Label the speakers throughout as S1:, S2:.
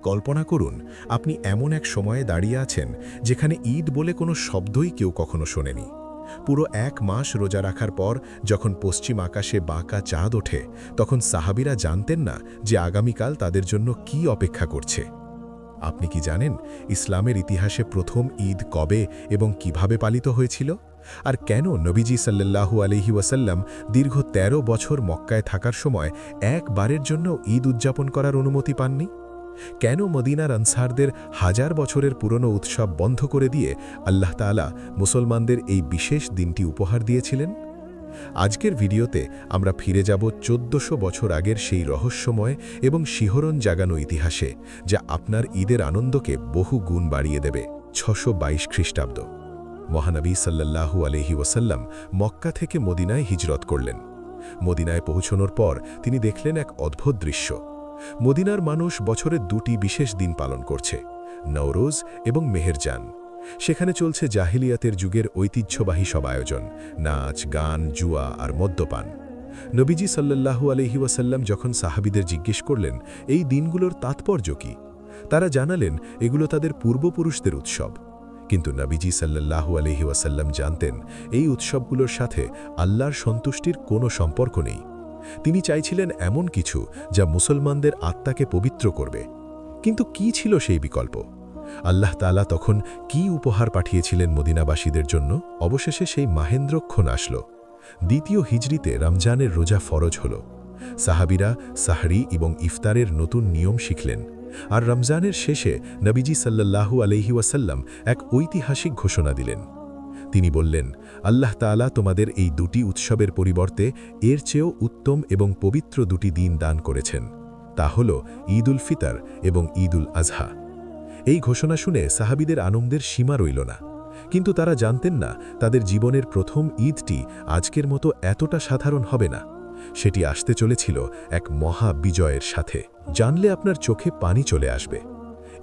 S1: কল্পনা করুন আপনি এমন এক সময়ে দাঁড়িয়ে আছেন যেখানে ঈদ বলে কোনো শব্দই কেউ কখনো শোনেনি। পুরো এক মাস রোজা রাখার পর যখন পশ্চিম আকাশে বাঁকা চাঁদ ওঠে, তখন সাহাবীরা জানতেন না যে আগামীকাল তাদের জন্য কি অপেক্ষা করছে। আপনি কি জানেন ইসলামের ইতিহাসে প্রথম ঈদ কবে এবং কিভাবে পালিত হয়েছিল? আর কেন নবীজি সাল্লাল্লাহু আলাইহি ওয়াসাল্লাম দীর্ঘ ১৩ বছর মক্কায় থাকার সময় একবারের জন্য ঈদ উদযাপন করার অনুমতি পাননি? কেন মদিনার আনসারদের হাজার বছরের পুরনো উৎসব বন্ধ করে দিয়ে আল্লাহ তাআলা মুসলমানদের এই বিশেষ দিনটি উপহার দিয়েছিলেন? আজকের ভিডিওতে আমরা ফিরে যাব ১৪০০ বছর আগের সেই রহস্যময় এবং শিহরণ জাগানো ইতিহাসে, যা আপনার ঈদের আনন্দকে বহু গুণ বাড়িয়ে দেবে। ৬২২ খ্রিস্টাব্দ। মহানবী সাল্লাল্লাহু আলাইহি ওয়াসাল্লাম মক্কা থেকে মদিনায় হিজরত করলেন। মদিনায় পৌঁছানোর পর তিনি দেখলেন এক অদ্ভুত দৃশ্য। মদিনার মানুষ বছরে দুটি বিশেষ দিন পালন করছে, নওরোজ এবং মেহেরজান। সেখানে চলছে জাহিলিয়াতের যুগের ঐতিহ্যবাহী সব আয়োজন, নাচ, গান, জুয়া আর মদ্যপান। নবীজি সাল্লাল্লাহু আলাইহি ওয়াসাল্লাম যখন সাহাবীদের জিজ্ঞেস করলেন এই দিনগুলোর তাৎপর্য কি, তারা জানালেন এগুলো তাদের পূর্বপুরুষদের উৎসব। কিন্তু নবীজি সাল্লাল্লাহু আলাইহি ওয়াসাল্লাম জানতেন এই উৎসবগুলোর সাথে আল্লাহর সন্তুষ্টির কোনো সম্পর্ক নেই। তিনি চাইছিলেন এমন কিছু যা মুসলমানদের আত্মাকে পবিত্র করবে। কিন্তু কি ছিল সেই বিকল্প? আল্লাহ তাআলা তখন কি উপহার পাঠিয়েছিলেন মদিনাবাসীদের জন্য? অবশেষে সেই মাহেন্দ্রক্ষণ আসল। দ্বিতীয় হিজরিতে রমজানের রোজা ফরজ হল। সাহাবীরা সাহরি এবং ইফতারের নতুন নিয়ম শিখলেন। আর রমজানের শেষে নবীজি সাল্লাল্লাহু আলাইহি ওয়াসাল্লাম এক ঐতিহাসিক ঘোষণা দিলেন। তিনি বললেন, আল্লাহ তাআলা তোমাদের এই দুটি উৎসবের পরিবর্তে এর চেয়েও উত্তম এবং পবিত্র দুটি দিন দান করেছেন। তা হল ঈদ উল ফিতর এবং ঈদ উল আজহা। এই ঘোষণা শুনে সাহাবীদের আনন্দের সীমা রইল না। কিন্তু তারা জানতেন না তাদের জীবনের প্রথম ঈদটি আজকের মতো এতটা সাধারণ হবে না। সেটি আসতে চলেছিল এক মহা বিজয়ের সাথে। জানলে আপনার চোখে পানি চলে আসবে।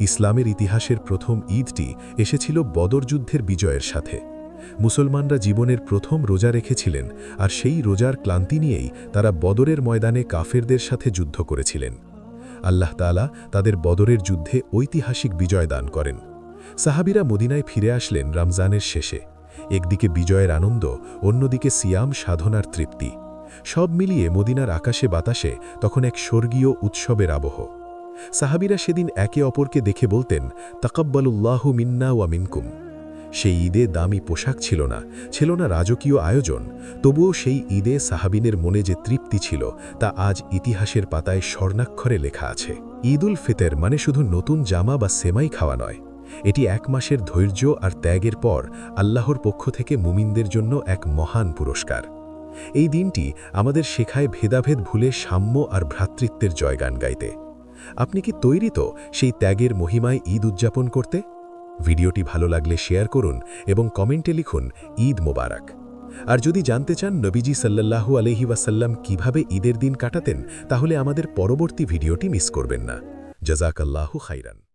S1: ইসলামের ইতিহাসের প্রথম ঈদটি এসেছিল বদর যুদ্ধের বিজয়ের সাথে। মুসলমানরা জীবনের প্রথম রোজা রেখেছিলেন, আর সেই রোজার ক্লান্তি নিয়েই তারা বদরের ময়দানে কাফেরদের সাথে যুদ্ধ করেছিলেন। আল্লাহ তাআলা তাদের বদরের যুদ্ধে ঐতিহাসিক বিজয় দান করেন। সাহাবীরা মদিনায় ফিরে আসলেন রমজানের শেষে। একদিকে বিজয়ের আনন্দ, অন্যদিকে সিয়াম সাধনার তৃপ্তি। সব মিলিয়ে মদিনার আকাশে বাতাসে তখন এক স্বর্গীয় উৎসবের আবহ। সাহাবীরা সেদিন একে অপরকে দেখে বলতেন, তাকাব্বালুল্লাহু মিন্না ওয়া মিনকুম। সেই ঈদে দামি পোশাক ছিল না রাজকীয় আয়োজন। তবুও সেই ঈদে সাহাবীনের মনে যে তৃপ্তি ছিল তা আজ ইতিহাসের পাতায় স্বর্ণাক্ষরে লেখা আছে। ঈদ উল ফিতর মানে শুধু নতুন জামা বা সেমাই খাওয়া নয়, এটি এক মাসের ধৈর্য আর ত্যাগের পর আল্লাহর পক্ষ থেকে মুমিনদের জন্য এক মহান পুরস্কার। এই দিনটি আমাদের শেখায় ভেদাভেদ ভুলে সাম্য আর ভ্রাতৃত্বের জয়গান গাইতে। আপনি কি তৈরি তো সেই ত্যাগের মহিমায় ঈদ উদযাপন করতে? ভিডিওটি ভালো লাগলে শেয়ার করুন এবং কমেন্টে লিখুন ঈদ মোবারক। আর যদি জানতে চান নবীজি সাল্লাল্লাহু আলাইহি ওয়াসাল্লাম কিভাবে ঈদের দিন কাটাতেন, তাহলে আমাদের পরবর্তী ভিডিওটি মিস করবেন না। জাযাকাল্লাহু খাইরান।